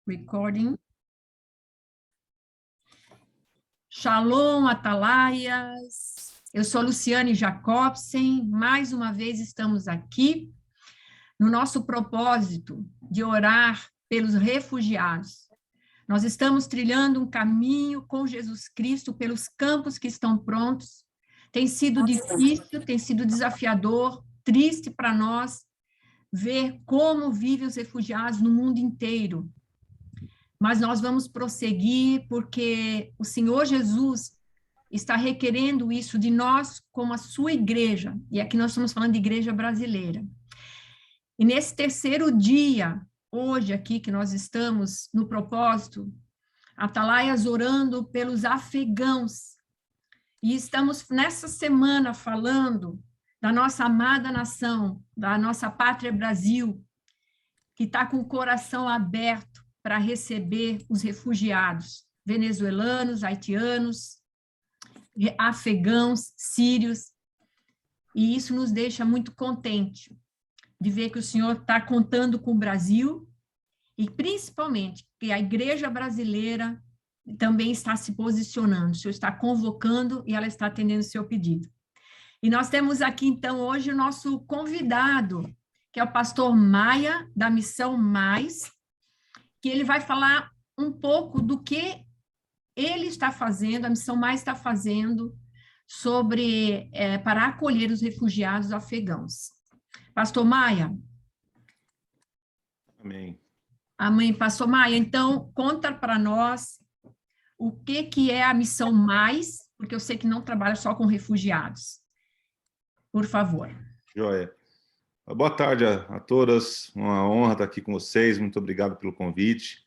Recording. Shalom, Atalaias. Eu sou Luciane Jacobsen. Mais uma vez estamos aqui no nosso propósito de orar pelos refugiados. Nós estamos trilhando um caminho com Jesus Cristo pelos campos que estão prontos. Tem sido difícil, tem sido desafiador, triste para nós ver como vivem os refugiados no mundo inteiro. Mas nós vamos prosseguir porque o Senhor Jesus está requerendo isso de nós como a sua igreja. E aqui nós estamos falando de igreja brasileira. E nesse terceiro dia, hoje aqui que nós estamos no propósito, Atalaias orando pelos afegãos. E estamos nessa semana falando da nossa amada nação, da nossa pátria Brasil, que está com o coração aberto para receber os refugiados venezuelanos, haitianos, afegãos, sírios. E isso nos deixa muito contente de ver que o Senhor está contando com o Brasil e, principalmente, que a igreja brasileira também está se posicionando. O Senhor está convocando e ela está atendendo o seu pedido. E nós temos aqui, então, hoje o nosso convidado, que é o pastor Maia, da Missão Mais, que ele vai falar um pouco do que ele está fazendo, a Missão Mais está fazendo sobre para acolher os refugiados afegãos. Pastor Maia. Amém. Amém, pastor Maia. Então, conta para nós o que é a Missão Mais, porque eu sei que não trabalha só com refugiados. Por favor. Joia. Boa tarde a todas, uma honra estar aqui com vocês, muito obrigado pelo convite.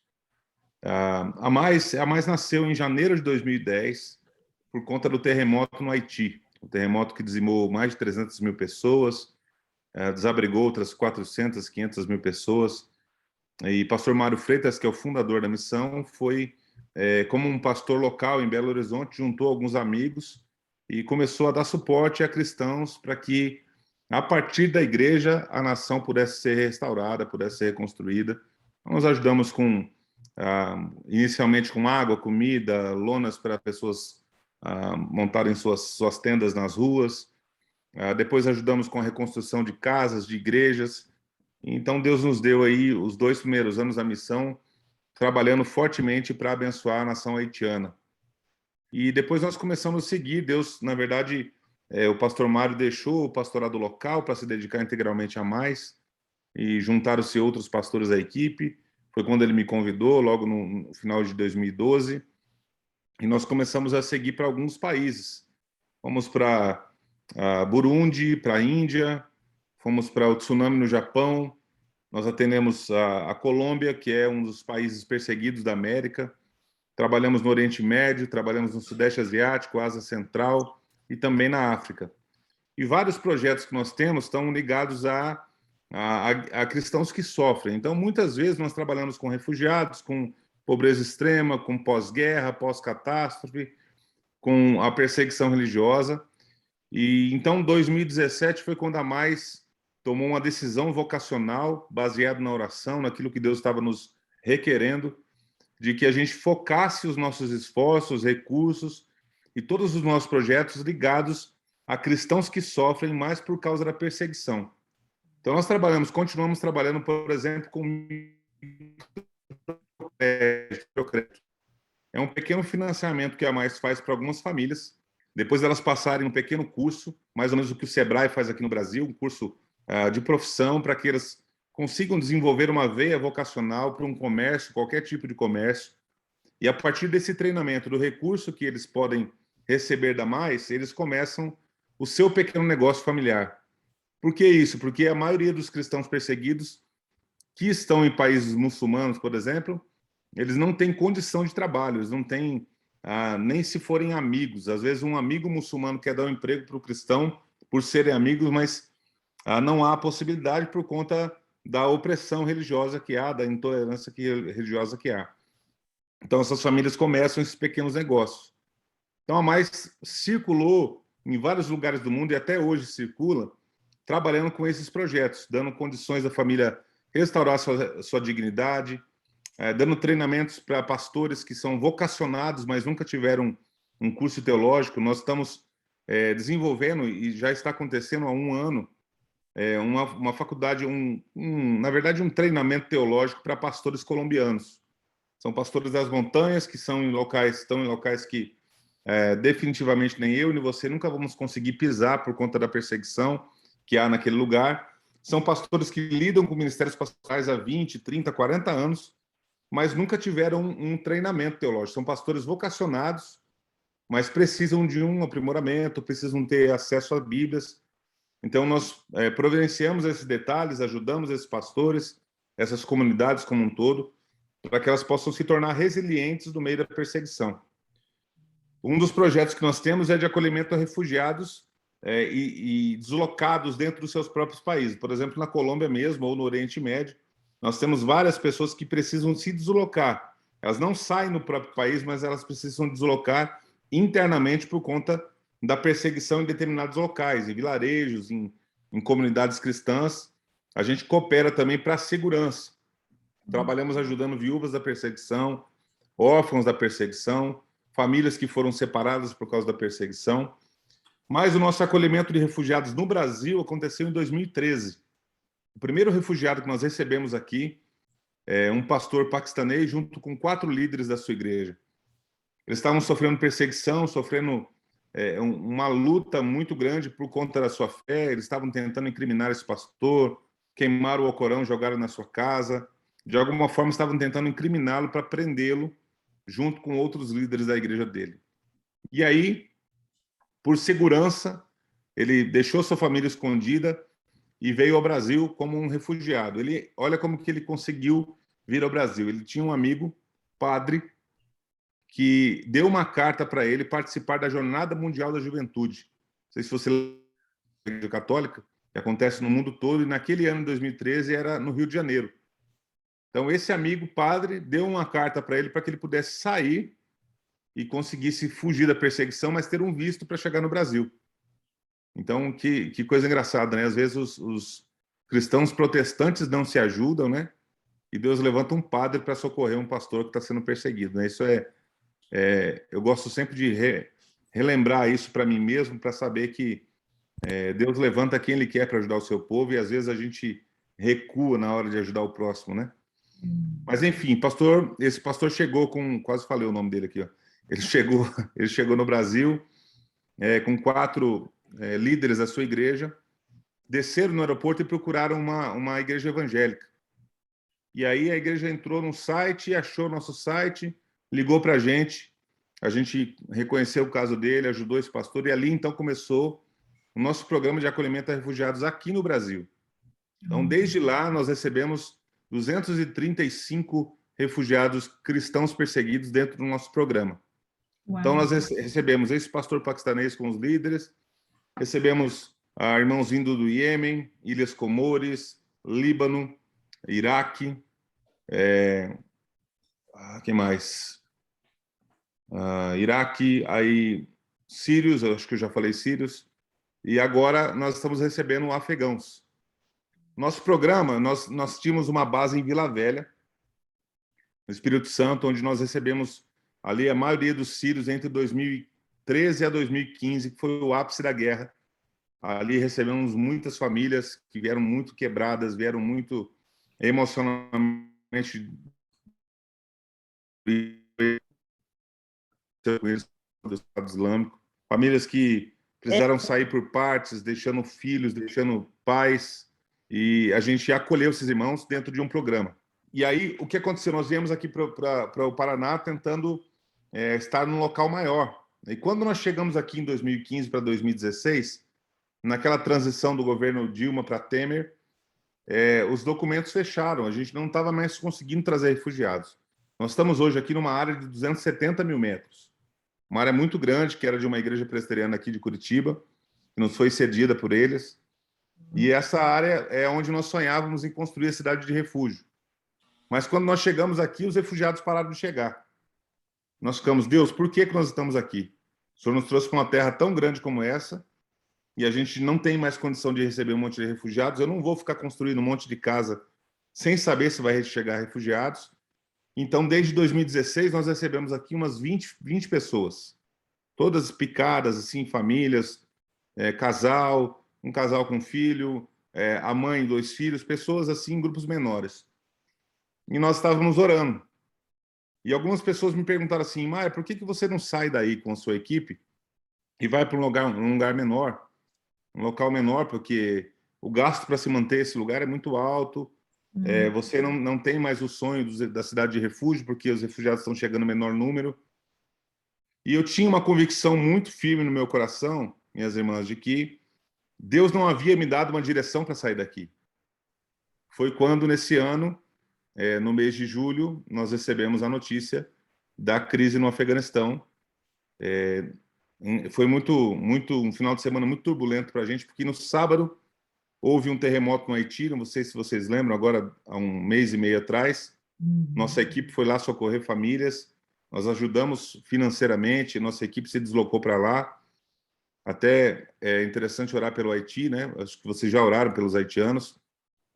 A Mais nasceu em janeiro de 2010 por conta do terremoto no Haiti, o terremoto que dizimou mais de 300 mil pessoas, desabrigou outras 400, 500 mil pessoas, e pastor Mário Freitas, que é o fundador da missão, foi como um pastor local em Belo Horizonte, juntou alguns amigos e começou a dar suporte a cristãos para que a partir da igreja, a nação pudesse ser restaurada, pudesse ser reconstruída. Nós ajudamos inicialmente com água, comida, lonas para pessoas montarem suas tendas nas ruas. Depois ajudamos com a reconstrução de casas, de igrejas. Então Deus nos deu aí os 2 primeiros anos da missão, trabalhando fortemente para abençoar a nação haitiana. E depois nós começamos a seguir. Deus, na verdade, o pastor Mário deixou o pastorado local para se dedicar integralmente a Mais, e juntaram-se outros pastores à equipe. Foi quando ele me convidou, logo no final de 2012, e nós começamos a seguir para alguns países. Fomos para Burundi, para a Índia, fomos para o tsunami no Japão, nós atendemos a Colômbia, que é um dos países perseguidos da América, trabalhamos no Oriente Médio, trabalhamos no Sudeste Asiático, Ásia Central, e também na África. E vários projetos que nós temos estão ligados a cristãos que sofrem. Então, muitas vezes, nós trabalhamos com refugiados, com pobreza extrema, com pós-guerra, pós-catástrofe, com a perseguição religiosa. E então, 2017 foi quando a Mais tomou uma decisão vocacional, baseada na oração, naquilo que Deus estava nos requerendo, de que a gente focasse os nossos esforços, recursos, e todos os nossos projetos ligados a cristãos que sofrem mais por causa da perseguição. Então, nós continuamos trabalhando, por exemplo, com microcrédito. É um pequeno financiamento que a Mais faz para algumas famílias, depois delas passarem um pequeno curso, mais ou menos o que o Sebrae faz aqui no Brasil, um curso de profissão, para que elas consigam desenvolver uma veia vocacional para um comércio, qualquer tipo de comércio. E a partir desse treinamento, do recurso que eles podem receber da Mais, eles começam o seu pequeno negócio familiar. Por que isso? Porque a maioria dos cristãos perseguidos que estão em países muçulmanos, por exemplo, eles não têm condição de trabalho, eles não têm, nem se forem amigos. Às vezes um amigo muçulmano quer dar um emprego para o cristão por serem amigos, mas não há possibilidade por conta da opressão religiosa que há, da intolerância religiosa que há. Então essas famílias começam esses pequenos negócios. Então a Mais circulou em vários lugares do mundo e até hoje circula, trabalhando com esses projetos, dando condições da família restaurar sua dignidade, dando treinamentos para pastores que são vocacionados, mas nunca tiveram um curso teológico. Nós estamos desenvolvendo, e já está acontecendo há um ano, uma faculdade, na verdade, um treinamento teológico para pastores colombianos. São pastores das montanhas que estão em locais que definitivamente nem eu nem você nunca vamos conseguir pisar por conta da perseguição que há naquele lugar. São pastores que lidam com ministérios pastorais há 20, 30, 40 anos, mas nunca tiveram um treinamento teológico. São pastores vocacionados, mas precisam de um aprimoramento, precisam ter acesso às Bíblias. Então, nós providenciamos esses detalhes, ajudamos esses pastores, essas comunidades como um todo, para que elas possam se tornar resilientes no meio da perseguição. Um dos projetos que nós temos é de acolhimento a refugiados e deslocados dentro dos seus próprios países. Por exemplo, na Colômbia mesmo, ou no Oriente Médio, nós temos várias pessoas que precisam se deslocar. Elas não saem no próprio país, mas elas precisam deslocar internamente por conta da perseguição em determinados locais, em vilarejos, em comunidades cristãs. A gente coopera também para a segurança. Trabalhamos ajudando viúvas da perseguição, órfãos da perseguição, famílias que foram separadas por causa da perseguição. Mas o nosso acolhimento de refugiados no Brasil aconteceu em 2013. O primeiro refugiado que nós recebemos aqui é um pastor paquistanês junto com 4 líderes da sua igreja. Eles estavam sofrendo perseguição, sofrendo uma luta muito grande por conta da sua fé. Eles estavam tentando incriminar esse pastor, queimaram o Alcorão, jogaram na sua casa. De alguma forma, estavam tentando incriminá-lo para prendê-lo junto com outros líderes da igreja dele. E aí, por segurança, ele deixou sua família escondida e veio ao Brasil como um refugiado. Olha como que ele conseguiu vir ao Brasil. Ele tinha um amigo, padre, que deu uma carta para ele participar da Jornada Mundial da Juventude. Não sei se você lembra da Igreja Católica, que acontece no mundo todo, e naquele ano, 2013, era no Rio de Janeiro. Então, esse amigo, padre, deu uma carta para ele para que ele pudesse sair e conseguisse fugir da perseguição, mas ter um visto para chegar no Brasil. Então, que coisa engraçada, né? Às vezes os cristãos protestantes não se ajudam, né? E Deus levanta um padre para socorrer um pastor que está sendo perseguido, né? Isso eu gosto sempre de relembrar isso para mim mesmo, para saber que Deus levanta quem Ele quer para ajudar o seu povo, e às vezes a gente recua na hora de ajudar o próximo, né? Mas, enfim, esse pastor chegou com... Quase falei o nome dele aqui, ó. Ele chegou no Brasil com 4 líderes da sua igreja, desceram no aeroporto e procuraram uma igreja evangélica. E aí a igreja entrou no site, achou nosso site, ligou para a gente reconheceu o caso dele, ajudou esse pastor, e ali então começou o nosso programa de acolhimento a refugiados aqui no Brasil. Então, desde lá, nós recebemos 235 refugiados cristãos perseguidos dentro do nosso programa. Uau. Então, nós recebemos esse pastor paquistanês com os líderes, recebemos irmãos vindo do Iêmen, Ilhas Comores, Líbano, Iraque, que mais? Iraque, aí sírios, eu acho que eu já falei sírios, e agora nós estamos recebendo afegãos. Nosso programa, nós tínhamos uma base em Vila Velha, no Espírito Santo, onde nós recebemos ali a maioria dos sírios entre 2013 a 2015, que foi o ápice da guerra. Ali recebemos muitas famílias que vieram muito quebradas, vieram muito emocionalmente do Estado Islâmico, famílias que precisaram sair por partes, deixando filhos, deixando pais, e a gente acolheu esses irmãos dentro de um programa. E aí, o que aconteceu? Nós viemos aqui para o Paraná tentando estar num local maior. E quando nós chegamos aqui em 2015 para 2016, naquela transição do governo Dilma para Temer, os documentos fecharam, a gente não estava mais conseguindo trazer refugiados. Nós estamos hoje aqui numa área de 270 mil metros, uma área muito grande, que era de uma igreja presbiteriana aqui de Curitiba, que nos foi cedida por eles, e essa área é onde nós sonhávamos em construir a cidade de refúgio. Mas quando nós chegamos aqui, os refugiados pararam de chegar. Nós ficamos, Deus, por que nós estamos aqui? O Senhor nos trouxe para uma terra tão grande como essa, e a gente não tem mais condição de receber um monte de refugiados. Eu não vou ficar construindo um monte de casa sem saber se vai chegar refugiados. Então, desde 2016, nós recebemos aqui umas 20 pessoas, todas picadas, assim, famílias, casal, um casal com filho, a mãe, 2 filhos, pessoas assim, em grupos menores. E nós estávamos orando. E algumas pessoas me perguntaram assim, Maia, por que você não sai daí com a sua equipe e vai para um lugar menor, um local menor, porque o gasto para se manter esse lugar é muito alto, você não tem mais o sonho da cidade de refúgio, porque os refugiados estão chegando em menor número. E eu tinha uma convicção muito firme no meu coração, minhas irmãs, de que Deus não havia me dado uma direção para sair daqui. Foi quando, nesse ano, no mês de julho, nós recebemos a notícia da crise no Afeganistão. Foi um final de semana muito turbulento para a gente, porque no sábado houve um terremoto no Haiti, não sei se vocês lembram, agora há um mês e meio atrás. Nossa equipe foi lá socorrer famílias, nós ajudamos financeiramente, nossa equipe se deslocou para lá. Até é interessante orar pelo Haiti, né? Acho que vocês já oraram pelos haitianos,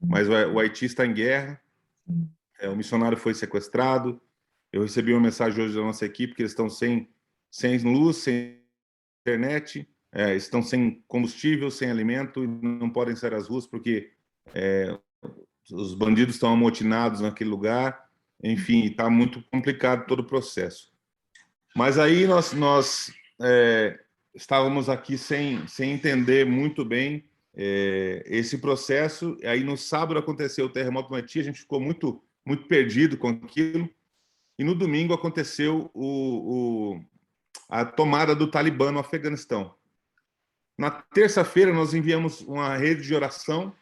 mas o Haiti está em guerra, o missionário foi sequestrado. Eu recebi uma mensagem hoje da nossa equipe que eles estão sem luz, sem internet, estão sem combustível, sem alimento e não podem sair às ruas porque os bandidos estão amotinados naquele lugar. Enfim, está muito complicado todo o processo. Mas aí nós estávamos aqui sem entender muito bem esse processo. Aí no sábado aconteceu o terremoto no Haiti, a gente ficou muito perdido com aquilo. E no domingo aconteceu a tomada do Talibã no Afeganistão. Na terça-feira nós enviamos uma rede de oração,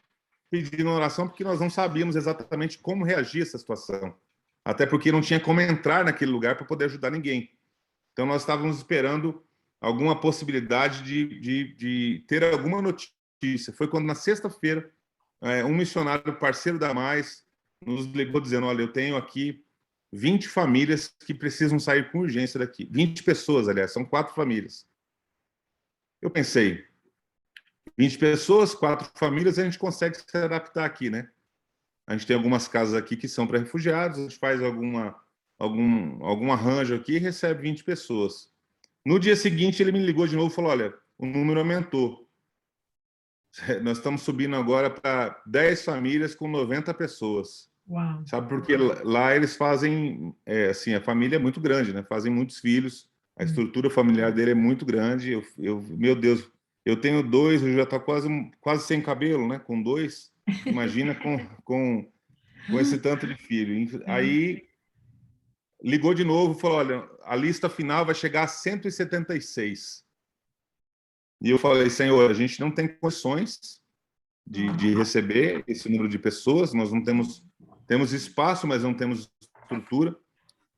pedindo oração, porque nós não sabíamos exatamente como reagir a essa situação. Até porque não tinha como entrar naquele lugar para poder ajudar ninguém. Então, nós estávamos esperando alguma possibilidade de ter alguma notícia. Foi quando, na sexta-feira, um missionário parceiro da Mais nos ligou dizendo, olha, eu tenho aqui 20 famílias que precisam sair com urgência daqui. 20 pessoas, aliás, são 4 famílias. Eu pensei, 20 pessoas, 4 famílias, a gente consegue se adaptar aqui, né? A gente tem algumas casas aqui que são para refugiados, a gente faz algum arranjo aqui e recebe 20 pessoas. No dia seguinte, ele me ligou de novo e falou, olha, o número aumentou. Nós estamos subindo agora para 10 famílias com 90 pessoas. Uau. Sabe, porque lá eles fazem, assim, a família é muito grande, né? Fazem muitos filhos, a estrutura familiar dele é muito grande. Meu Deus, eu tenho 2, eu já estou quase sem cabelo, né? Com 2, imagina com esse tanto de filho. Aí ligou de novo e falou, olha, a lista final vai chegar a 176. E eu falei, Senhor, a gente não tem condições de receber esse número de pessoas, nós não temos espaço, mas não temos estrutura,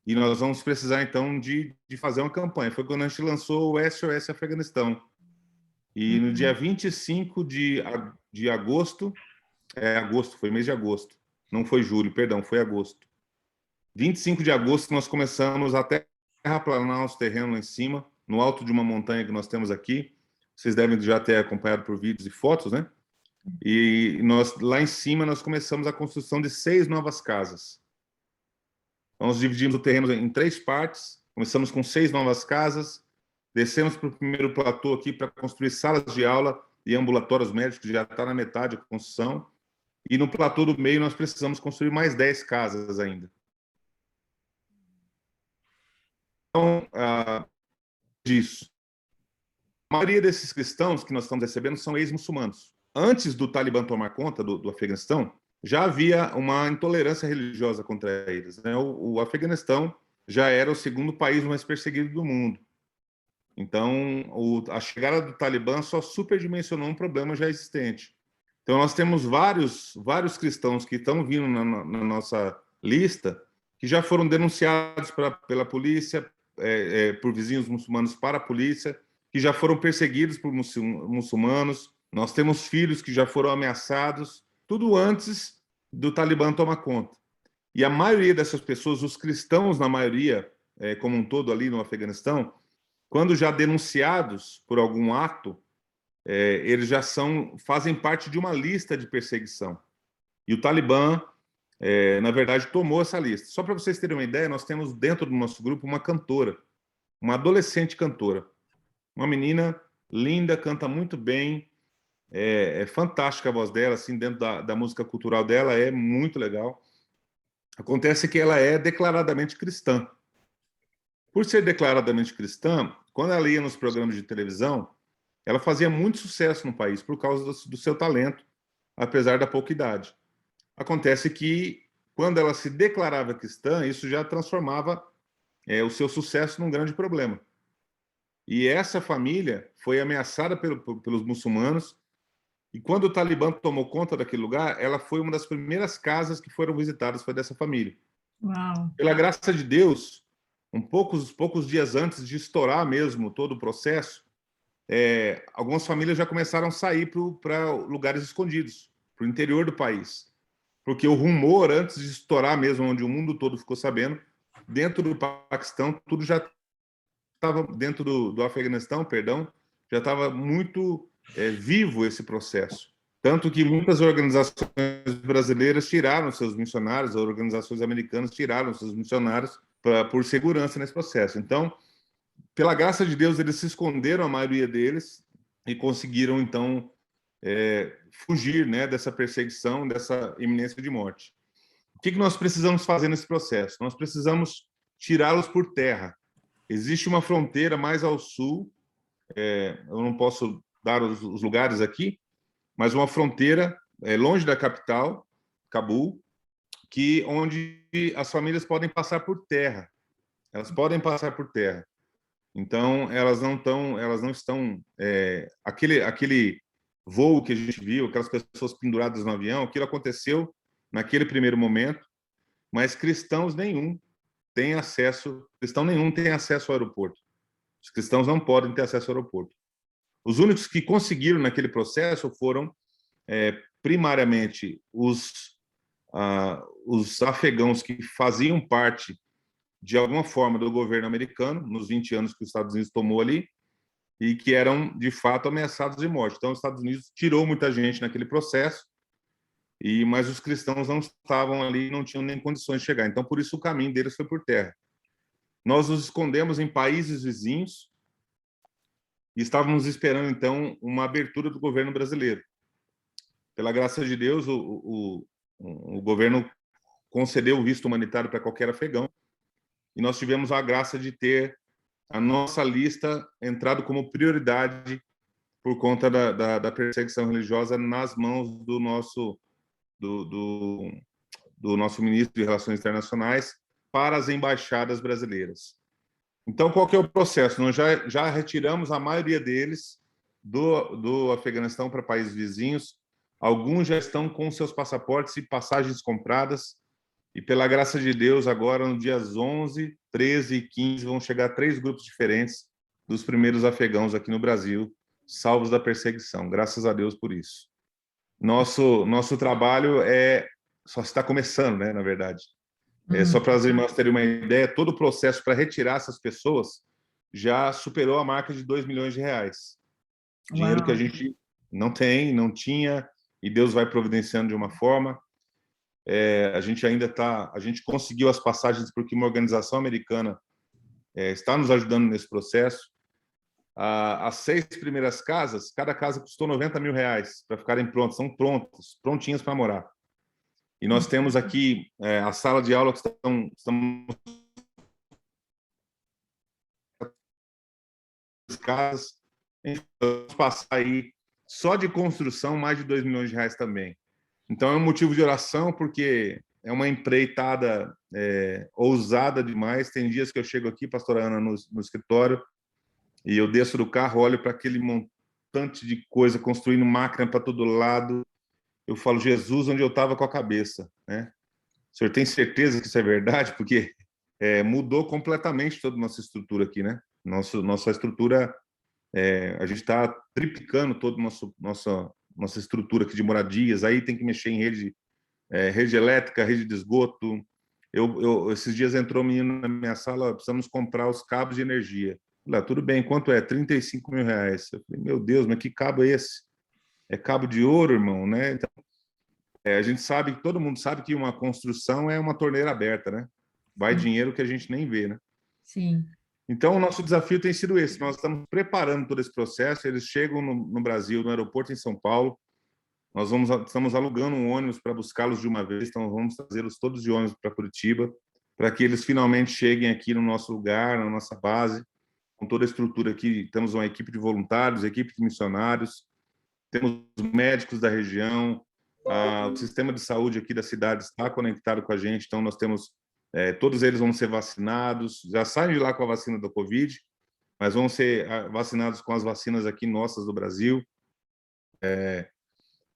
e nós vamos precisar, então, de fazer uma campanha. Foi quando a gente lançou o SOS Afeganistão. E no dia 25 de agosto, foi mês de agosto, não foi julho, perdão, foi agosto. 25 de agosto, nós começamos a terraplanar os terrenos lá em cima, no alto de uma montanha que nós temos aqui. Vocês devem já ter acompanhado por vídeos e fotos, né? E nós, lá em cima, nós começamos a construção de 6 novas casas. Então, nós dividimos o terreno em 3 partes, começamos com 6 novas casas, descemos para o primeiro platô aqui para construir salas de aula e ambulatórios médicos, já está na metade da construção, e no platô do meio nós precisamos construir mais 10 casas ainda. Então, disso. A maioria desses cristãos que nós estamos recebendo são ex-muçulmanos. Antes do Talibã tomar conta do Afeganistão, já havia uma intolerância religiosa contra eles, né? O Afeganistão já era o segundo país mais perseguido do mundo. Então, a chegada do Talibã só superdimensionou um problema já existente. Então, nós temos vários cristãos que estão vindo na nossa lista que já foram denunciados pela polícia, por vizinhos muçulmanos para a polícia, que já foram perseguidos por muçulmanos. Nós temos filhos que já foram ameaçados, tudo antes do Talibã tomar conta. E a maioria dessas pessoas, os cristãos, na maioria, como um todo ali no Afeganistão, quando já denunciados por algum ato, eles já fazem parte de uma lista de perseguição. E o Talibã na verdade, tomou essa lista. Só para vocês terem uma ideia, nós temos dentro do nosso grupo uma cantora, uma adolescente cantora, uma menina linda, canta muito bem, é fantástica a voz dela, assim, dentro da música cultural dela, é muito legal. Acontece que ela é declaradamente cristã. Por ser declaradamente cristã, quando ela ia nos programas de televisão, ela fazia muito sucesso no país por causa do seu talento, apesar da pouca idade. Acontece que, quando ela se declarava cristã, isso já transformava o seu sucesso num grande problema. E essa família foi ameaçada pelos muçulmanos, e quando o Talibã tomou conta daquele lugar, ela foi uma das primeiras casas que foram visitadas, foi dessa família. Uau. Pela graça de Deus, poucos dias antes de estourar mesmo todo o processo, algumas famílias já começaram a sair para lugares escondidos, para o interior do país. Porque o rumor, antes de estourar mesmo, onde o mundo todo ficou sabendo, dentro do Paquistão, tudo já estava, dentro do Afeganistão, perdão, já estava muito vivo esse processo. Tanto que muitas organizações brasileiras tiraram seus missionários, organizações americanas tiraram seus missionários por segurança nesse processo. Então, pela graça de Deus, eles se esconderam, a maioria deles, e conseguiram, então, fugir, né, dessa perseguição, dessa iminência de morte. O que nós precisamos fazer nesse processo? Nós precisamos tirá-los por terra. Existe uma fronteira mais ao sul, eu não posso dar os lugares aqui, mas uma fronteira longe da capital, Cabul, onde as famílias podem passar por terra. Elas podem passar por terra. Então, elas não estão. Aquele voo que a gente viu, aquelas pessoas penduradas no avião, aquilo aconteceu naquele primeiro momento, mas cristão nenhum tem acesso ao aeroporto. Os cristãos não podem ter acesso ao aeroporto. Os únicos que conseguiram naquele processo foram, primariamente, os afegãos que faziam parte, de alguma forma, do governo americano, nos 20 anos que os Estados Unidos tomou ali, e que eram, de fato, ameaçados de morte. Então, os Estados Unidos tirou muita gente naquele processo, mas os cristãos não estavam ali, não tinham nem condições de chegar. Então, por isso, o caminho deles foi por terra. Nós nos escondemos em países vizinhos e estávamos esperando, então, uma abertura do governo brasileiro. Pela graça de Deus, o governo concedeu o visto humanitário para qualquer afegão, e nós tivemos a graça de ter a nossa lista entrado como prioridade por conta da perseguição religiosa nas mãos do nosso ministro de Relações Internacionais para as embaixadas brasileiras. Então, qual que é o processo? Nós já retiramos a maioria deles do Afeganistão para países vizinhos. Alguns já estão com seus passaportes e passagens compradas. E, pela graça de Deus, agora, no dias 11, 13 e 15, vão chegar 3 grupos diferentes dos primeiros afegãos aqui no Brasil, salvos da perseguição. Graças a Deus por isso. Nosso trabalho só está começando, né, na verdade. Só para as irmãs terem uma ideia, todo o processo para retirar essas pessoas já superou a marca de R$2 milhões. Dinheiro que a gente não tinha, e Deus vai providenciando de uma forma. A gente conseguiu as passagens porque uma organização americana está nos ajudando nesse processo. As 6 primeiras casas, cada casa custou R$90 mil para ficarem prontas, são prontinhas para morar. E nós temos aqui a sala de aula que estamos casas, vamos passar aí só de construção mais de R$2 milhões também. Então é um motivo de oração, porque é uma empreitada ousada demais. Tem dias que eu chego aqui, pastora Ana, no escritório, e eu desço do carro, olho para aquele montante de coisa, construindo máquina para todo lado. Eu falo, Jesus, onde eu estava com a cabeça, né? O senhor tem certeza que isso é verdade? Porque mudou completamente toda a nossa estrutura aqui, né? Nossa estrutura, a gente está triplicando toda a nossa estrutura aqui de moradias. Aí tem que mexer em rede elétrica, rede de esgoto. Esses dias entrou um menino na minha sala, precisamos comprar os cabos de energia. Lá, tudo bem, quanto é? R$35 mil. Eu falei, meu Deus, mas que cabo é esse? É cabo de ouro, irmão, né? Então, a gente sabe, todo mundo sabe que uma construção é uma torneira aberta, né? Vai Sim. dinheiro que a gente nem vê, né? Sim. Então, o nosso desafio tem sido esse. Nós estamos preparando todo esse processo. Eles chegam no Brasil, no aeroporto em São Paulo. Estamos alugando um ônibus para buscá-los de uma vez. Então, vamos trazê-los todos de ônibus para Curitiba, para que eles finalmente cheguem aqui no nosso lugar, na nossa base, com toda a estrutura aqui. Temos uma equipe de voluntários, equipe de missionários, temos médicos da região, o sistema de saúde aqui da cidade está conectado com a gente, então nós temos, todos eles vão ser vacinados, já saem de lá com a vacina da Covid, mas vão ser vacinados com as vacinas aqui nossas do Brasil.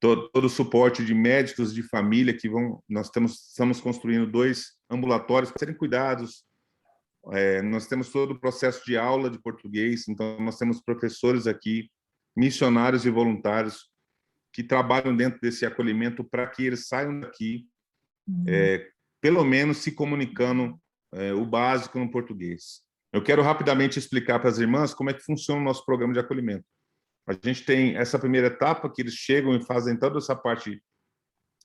Todo o suporte de médicos de família que vão, estamos construindo 2 ambulatórios para serem cuidados. Nós temos todo o processo de aula de português, então nós temos professores aqui, missionários e voluntários que trabalham dentro desse acolhimento para que eles saiam daqui, pelo menos se comunicando o básico no português. Eu quero rapidamente explicar para as irmãs como é que funciona o nosso programa de acolhimento. A gente tem essa primeira etapa, que eles chegam e fazem toda essa parte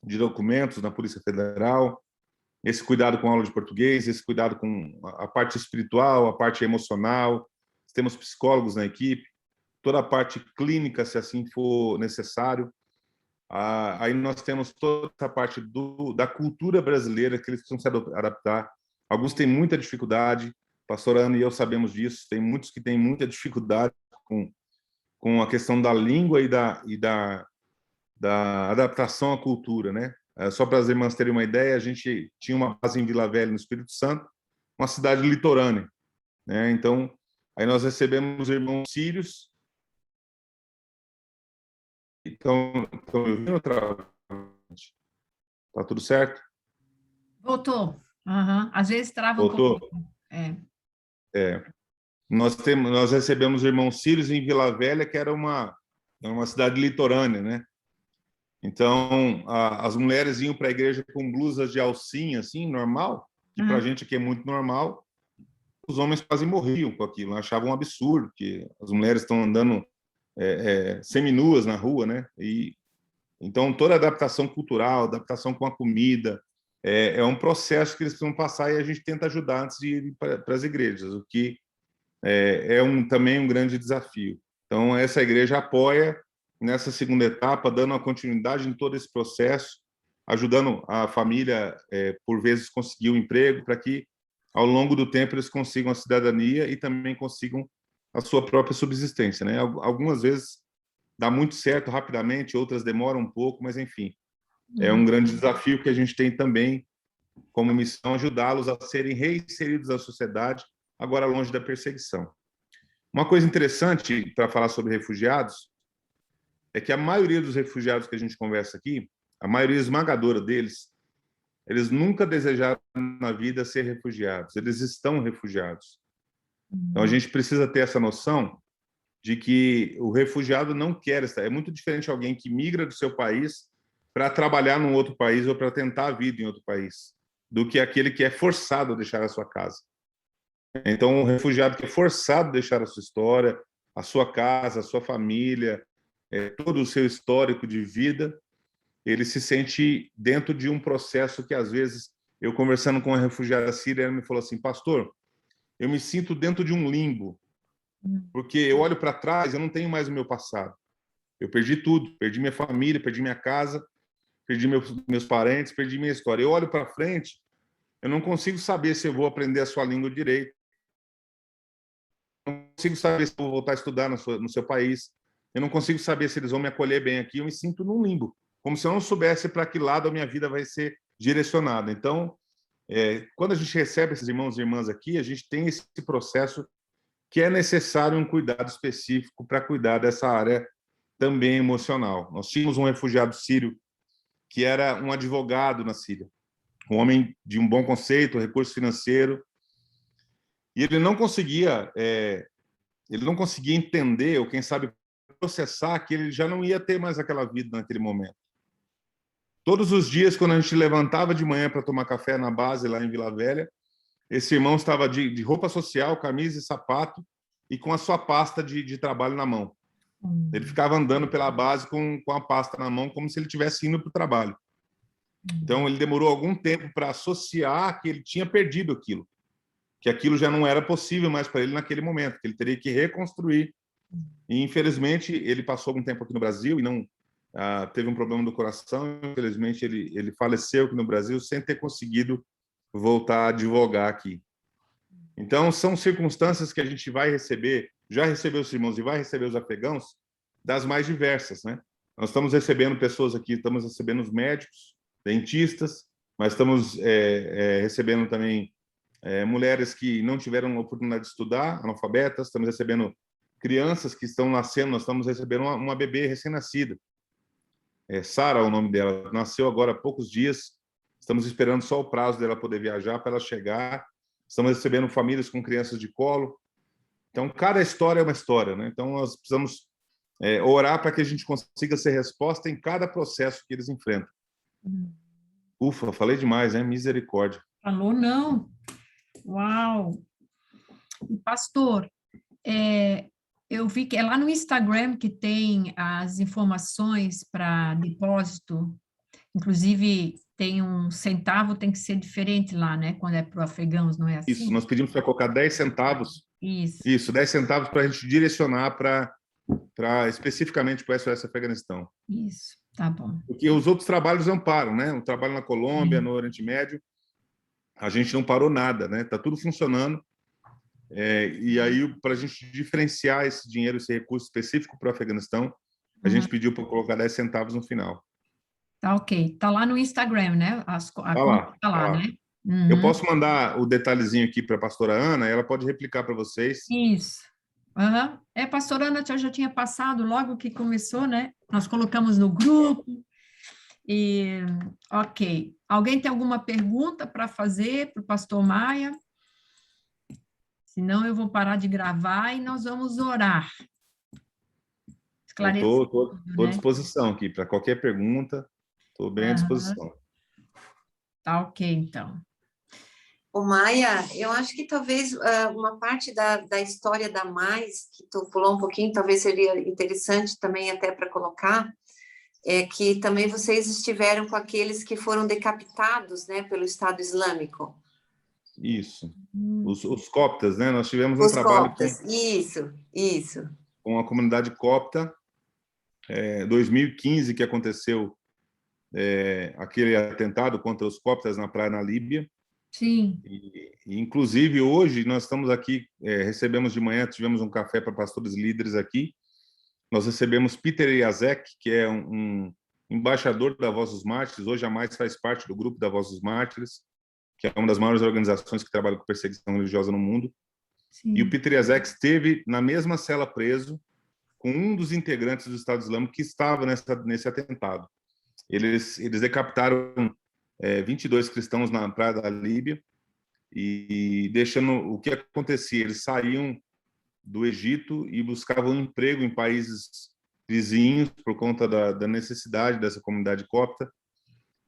de documentos na Polícia Federal, esse cuidado com a aula de português, esse cuidado com a parte espiritual, a parte emocional. Temos psicólogos na equipe, toda a parte clínica, se assim for necessário. Aí nós temos toda essa parte da cultura brasileira que eles precisam se adaptar. Alguns têm muita dificuldade, pastor Ana e eu sabemos disso, tem muitos que têm muita dificuldade com a questão da língua e da adaptação à cultura, né? Só para as irmãs terem uma ideia, a gente tinha uma base em Vila Velha, no Espírito Santo, uma cidade litorânea, né? Então, aí nós recebemos irmãos sírios. Estão me ouvindo? Tá tudo certo? Voltou. Uhum. Às vezes trava um Voltou? pouquinho. É. Nós recebemos irmãos sírios em Vila Velha, que era uma cidade litorânea, né? Então, as mulheres iam para a igreja com blusas de alcinha, assim, normal, que para a gente aqui é muito normal. Os homens quase morriam com aquilo, achavam um absurdo, que as mulheres estão andando seminuas na rua, né? Então, toda a adaptação cultural, adaptação com a comida, é um processo que eles precisam passar e a gente tenta ajudar antes de ir para as igrejas, o que também um grande desafio. Então, essa igreja apoia nessa segunda etapa, dando a continuidade em todo esse processo, ajudando a família, por vezes, conseguir um emprego, para que, ao longo do tempo, eles consigam a cidadania e também consigam a sua própria subsistência, né? Algumas vezes dá muito certo rapidamente, outras demoram um pouco, mas, enfim, é um grande desafio que a gente tem também como missão, ajudá-los a serem reinseridos à sociedade, agora longe da perseguição. Uma coisa interessante para falar sobre refugiados é que a maioria dos refugiados que a gente conversa aqui, a maioria esmagadora deles, eles nunca desejaram na vida ser refugiados, eles estão refugiados. Então, a gente precisa ter essa noção de que o refugiado não quer estar. É muito diferente alguém que migra do seu país para trabalhar num outro país ou para tentar a vida em outro país, do que aquele que é forçado a deixar a sua casa. Então, o refugiado que é forçado a deixar a sua história, a sua casa, a sua família, todo o seu histórico de vida, ele se sente dentro de um processo que, às vezes, eu conversando com uma refugiada síria, ela me falou assim, pastor, eu me sinto dentro de um limbo, porque eu olho para trás, eu não tenho mais o meu passado. Eu perdi tudo, perdi minha família, perdi minha casa, perdi meus parentes, perdi minha história. Eu olho para frente, eu não consigo saber se eu vou aprender a sua língua direito, não consigo saber se eu vou voltar a estudar no seu país, eu não consigo saber se eles vão me acolher bem aqui, eu me sinto num limbo, como se eu não soubesse para que lado a minha vida vai ser direcionada. Então, quando a gente recebe esses irmãos e irmãs aqui, a gente tem esse processo que é necessário um cuidado específico para cuidar dessa área também emocional. Nós tínhamos um refugiado sírio que era um advogado na Síria, um homem de um bom conceito, recurso financeiro, e ele não conseguia entender, ou quem sabe processar, que ele já não ia ter mais aquela vida naquele momento. Todos os dias, quando a gente levantava de manhã para tomar café na base, lá em Vila Velha, esse irmão estava de roupa social, camisa e sapato, e com a sua pasta de trabalho na mão. Ele ficava andando pela base com a pasta na mão, como se ele estivesse indo para o trabalho. Então, ele demorou algum tempo para associar que ele tinha perdido aquilo, que aquilo já não era possível mais para ele naquele momento, que ele teria que reconstruir. E, infelizmente, ele passou algum tempo aqui no Brasil e não teve um problema do coração. Infelizmente, ele faleceu aqui no Brasil sem ter conseguido voltar a advogar aqui. Então, são circunstâncias que a gente vai receber, já recebeu os irmãos e vai receber os afegãos, das mais diversas, né? Nós estamos recebendo pessoas aqui, estamos recebendo os médicos, dentistas, mas estamos recebendo também mulheres que não tiveram a oportunidade de estudar, analfabetas, estamos recebendo crianças que estão nascendo, nós estamos recebendo uma bebê recém-nascida. Sara é o nome dela, nasceu agora há poucos dias, estamos esperando só o prazo dela poder viajar para ela chegar. Estamos recebendo famílias com crianças de colo. Então, cada história é uma história, né? Então, nós precisamos orar para que a gente consiga ser resposta em cada processo que eles enfrentam. Ufa, falei demais, hein? Misericórdia. Falou não. Uau! Pastor, eu vi que é lá no Instagram que tem as informações para depósito, inclusive tem um centavo, tem que ser diferente lá, né? Quando é para os afegãos, não é assim? Isso, nós pedimos para colocar 10 centavos. Isso, 10 centavos para a gente direcionar especificamente para o SOS Afeganistão. Isso, tá bom. Porque os outros trabalhos não param, né? O trabalho na Colômbia, no Oriente Médio, a gente não parou nada, né? Está tudo funcionando. E aí, para a gente diferenciar esse dinheiro, esse recurso específico para o Afeganistão, a gente pediu para colocar 10 centavos no final. Tá ok. Tá lá no Instagram, né? Tá lá, né? Eu posso mandar o detalhezinho aqui para a pastora Ana, ela pode replicar para vocês. Isso. Pastora Ana já tinha passado logo que começou, né? Nós colocamos no grupo. E, ok. Alguém tem alguma pergunta para fazer para o pastor Maia? Senão eu vou parar de gravar e nós vamos orar. Estou à disposição aqui para qualquer pergunta. Estou bem à disposição. Tá ok, então. Ô, Maia, eu acho que talvez uma parte da história da Mais, que tu pulou um pouquinho, talvez seria interessante também até para colocar, é que também vocês estiveram com aqueles que foram decapitados, né, pelo Estado Islâmico. Isso. Os coptas, né? Nós tivemos um trabalho coptas. Isso. Com a comunidade copta, 2015 que aconteceu aquele atentado contra os coptas na praia na Líbia. Sim. E, inclusive, hoje nós estamos aqui, recebemos de manhã, tivemos um café para pastores líderes aqui. Nós recebemos Peter Yazek, que é um embaixador da Voz dos Mártires, hoje a Mais faz parte do grupo da Voz dos Mártires, que é uma das maiores organizações que trabalha com perseguição religiosa no mundo. Sim. E o Peter Yazek esteve na mesma cela preso com um dos integrantes do Estado Islâmico que estava nesse atentado. Eles decapitaram 22 cristãos na praia da Líbia e deixando o que acontecia, eles saíam do Egito e buscavam emprego em países vizinhos por conta da necessidade dessa comunidade copta,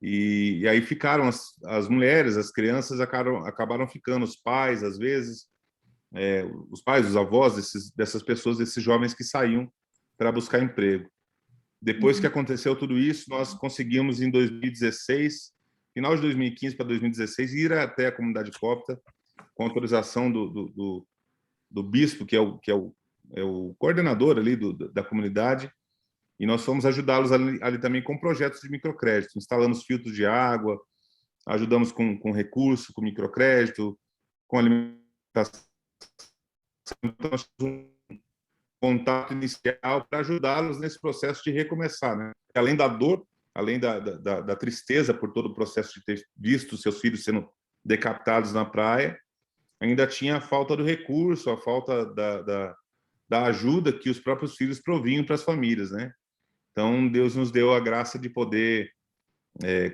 e aí ficaram as mulheres, as crianças acabaram ficando, os pais, às vezes, os pais, os avós dessas pessoas, desses jovens que saíam para buscar emprego. Depois que aconteceu tudo isso, nós conseguimos em 2016, final de 2015 para 2016, ir até a comunidade copta com autorização do bispo, que é o coordenador ali da comunidade, e nós fomos ajudá-los ali também com projetos de microcrédito. Instalamos filtros de água, ajudamos com recurso, com microcrédito, com alimentação. Então, nós tivemos um contato inicial para ajudá-los nesse processo de recomeçar, né? Além da dor, além da tristeza por todo o processo de ter visto seus filhos sendo decapitados na praia, ainda tinha a falta do recurso, a falta da ajuda que os próprios filhos provinham para as famílias, né? Então, Deus nos deu a graça de poder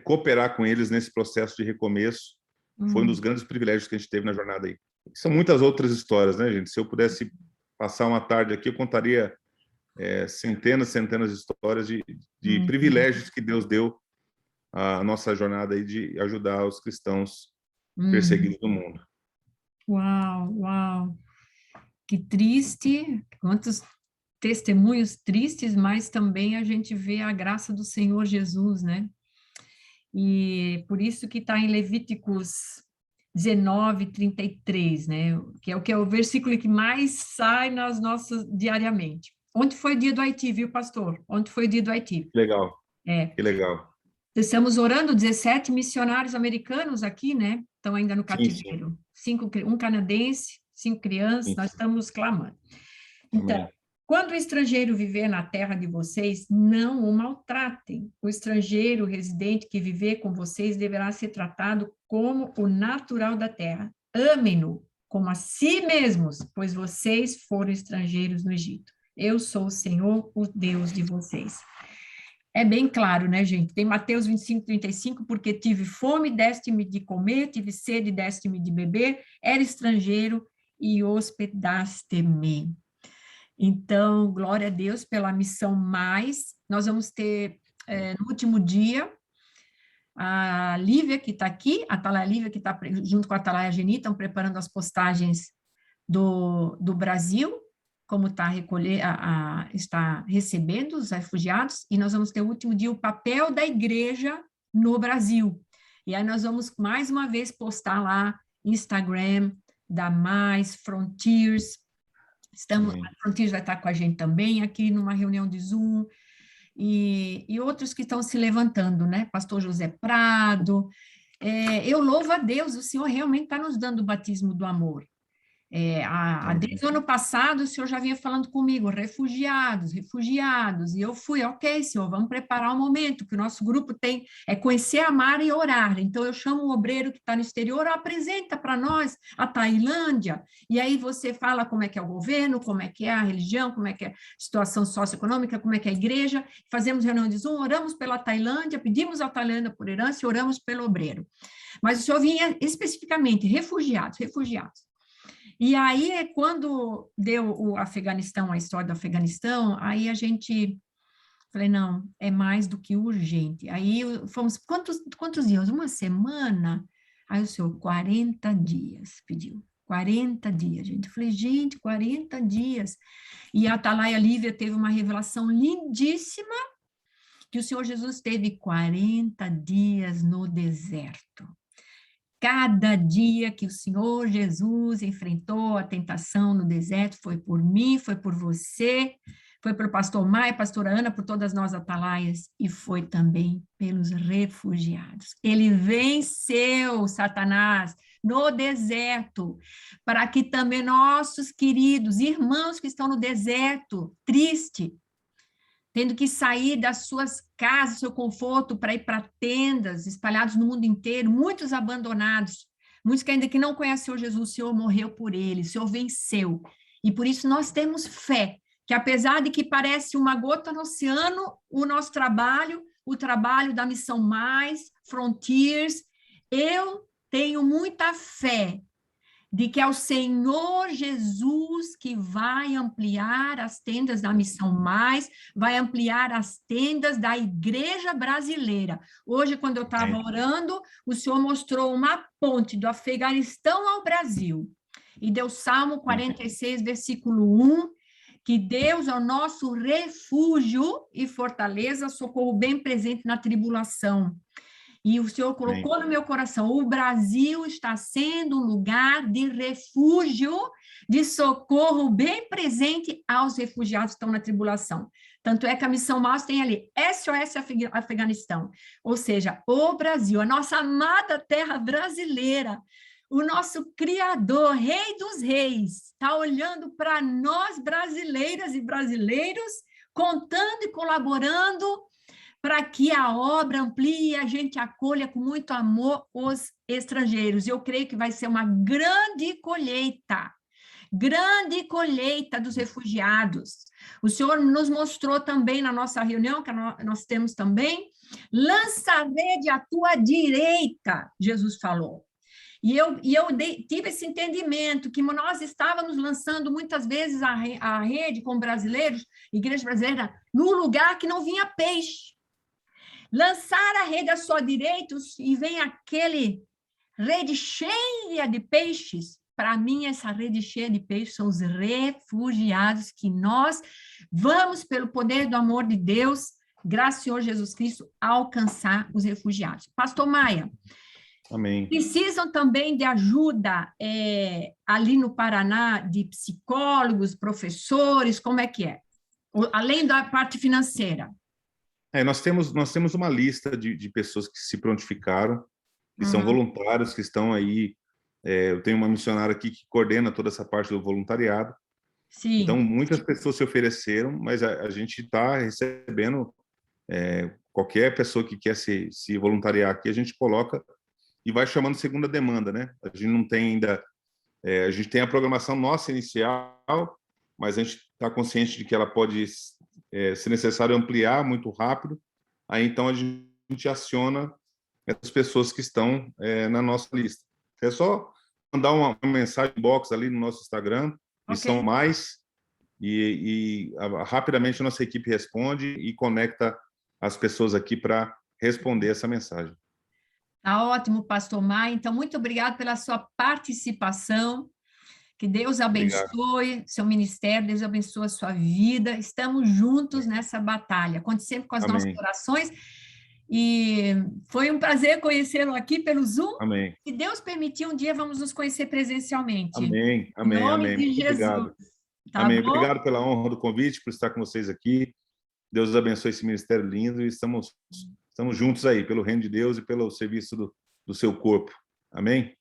cooperar com eles nesse processo de recomeço. Foi um dos grandes privilégios que a gente teve na jornada aí. São muitas outras histórias, né, gente? Se eu pudesse passar uma tarde aqui, eu contaria centenas de histórias de privilégios que Deus deu à nossa jornada aí de ajudar os cristãos perseguidos do mundo. Uau! Que triste, quantos testemunhos tristes, mas também a gente vê a graça do Senhor Jesus, né? E por isso que está em Levíticos 19:33, né? Que é o versículo que mais sai nas nossas diariamente. Ontem foi o dia do Haiti, viu, pastor? Ontem foi o dia do Haiti. Legal, É. que legal. Estamos orando, 17 missionários americanos aqui, né? Estão ainda no Sim, sim, cativeiro. Um canadense, 5 crianças, sim, nós sim. estamos clamando. Então, Amém. quando o estrangeiro viver na terra de vocês, não o maltratem. O estrangeiro residente que viver com vocês deverá ser tratado como o natural da terra. Amem-no como a si mesmos, pois vocês foram estrangeiros no Egito. Eu sou o Senhor, o Deus de vocês. É bem claro, né, gente? Tem Mateus 25:35, porque tive fome, deste-me de comer, tive sede, deste-me de beber, era estrangeiro e hospedaste-me. Então, glória a Deus pela missão mais. Nós vamos ter, no último dia, a Lívia, que está aqui, a Atalaia Lívia, que está junto com a Atalaia Geni, estão preparando as postagens do Brasil, como está recebendo os refugiados, e nós vamos ter o último dia o papel da igreja no Brasil. E aí nós vamos mais uma vez postar lá Instagram da Mais Frontiers. A Frontiers vai estar com a gente também aqui numa reunião de Zoom, e outros que estão se levantando, né? Pastor José Prado. Eu louvo a Deus, o Senhor realmente está nos dando o batismo do amor. Desde o ano passado, o senhor já vinha falando comigo, refugiados, e eu fui, ok, senhor, vamos preparar o momento, que o nosso grupo é conhecer, amar e orar. Então, eu chamo o obreiro que está no exterior, apresenta para nós a Tailândia, e aí você fala como é que é o governo, como é que é a religião, como é que é a situação socioeconômica, como é que é a igreja, fazemos reunião de Zoom, oramos pela Tailândia, pedimos à Tailândia por herança e oramos pelo obreiro. Mas o senhor vinha especificamente, refugiados. E aí, quando deu o Afeganistão, a história do Afeganistão, aí a gente, falei, não, é mais do que urgente. Aí fomos, quantos dias? Uma semana? Aí o senhor, 40 dias, pediu. 40 dias, gente. Eu falei, gente, 40 dias. E a Atalaia Lívia teve uma revelação lindíssima, que o Senhor Jesus teve 40 dias no deserto. Cada dia que o Senhor Jesus enfrentou a tentação no deserto, foi por mim, foi por você, foi pelo pastor Maia, pastora Ana, por todas nós atalaias, e foi também pelos refugiados. Ele venceu Satanás no deserto, para que também nossos queridos irmãos que estão no deserto, triste, tendo que sair das suas casas, seu conforto, para ir para tendas espalhados no mundo inteiro, muitos abandonados, muitos que ainda que não conhecem o Senhor Jesus, o Senhor morreu por eles, o Senhor venceu. E por isso nós temos fé, que apesar de que parece uma gota no oceano, o nosso trabalho, o trabalho da Missão Mais, Frontiers, eu tenho muita fé de que é o Senhor Jesus que vai ampliar as tendas da Missão Mais, vai ampliar as tendas da igreja brasileira. Hoje, quando eu estava orando, o Senhor mostrou uma ponte do Afeganistão ao Brasil, e deu Salmo 46, versículo 1, que Deus é o nosso refúgio e fortaleza, socorro bem presente na tribulação. E o Senhor colocou no meu coração, o Brasil está sendo um lugar de refúgio, de socorro bem presente aos refugiados que estão na tribulação. Tanto é que a Missão Mais tem ali, SOS Afeganistão, ou seja, o Brasil, a nossa amada terra brasileira, o nosso Criador, Rei dos Reis, está olhando para nós brasileiras e brasileiros, contando e colaborando para que a obra amplie e a gente acolha com muito amor os estrangeiros. Eu creio que vai ser uma grande colheita dos refugiados. O Senhor nos mostrou também na nossa reunião, que nós temos também, lança a rede à tua direita, Jesus falou. E eu tive esse entendimento, que nós estávamos lançando muitas vezes a rede com brasileiros, igreja brasileira, num lugar que não vinha peixe. Lançar a rede à sua direita e vem aquele rede cheia de peixes. Para mim, essa rede cheia de peixes são os refugiados que nós vamos, pelo poder do amor de Deus, graças ao Senhor Jesus Cristo, alcançar os refugiados. Pastor Maia, Amém. precisam também de ajuda ali no Paraná, de psicólogos, professores, como é que é? Além da parte financeira. Nós temos uma lista de pessoas que se prontificaram, que são voluntários, que estão aí. Eu tenho uma missionária aqui que coordena toda essa parte do voluntariado. Sim. Então, muitas pessoas se ofereceram, mas a gente está recebendo qualquer pessoa que quer se voluntariar aqui, a gente coloca e vai chamando segunda demanda, né? A gente não tem ainda... a gente tem a programação nossa inicial, mas a gente está consciente de que ela pode, se necessário, ampliar muito rápido. Aí, então, a gente aciona essas pessoas que estão na nossa lista. É só mandar uma mensagem box ali no nosso Instagram, Missão Mais, rapidamente a nossa equipe responde e conecta as pessoas aqui para responder essa mensagem. Tá ótimo, pastor Maia. Então, muito obrigado pela sua participação. Que Deus abençoe seu ministério, Deus abençoe a sua vida. Estamos juntos nessa batalha. Conte sempre com as nossas orações. E foi um prazer conhecê-lo aqui pelo Zoom. Amém. Se Deus permitir, um dia vamos nos conhecer presencialmente. Amém, amém, em nome de Jesus. Obrigado. Tá amém. Bom? Obrigado pela honra do convite, por estar com vocês aqui. Deus abençoe esse ministério lindo e estamos juntos aí, pelo reino de Deus e pelo serviço do seu corpo. Amém?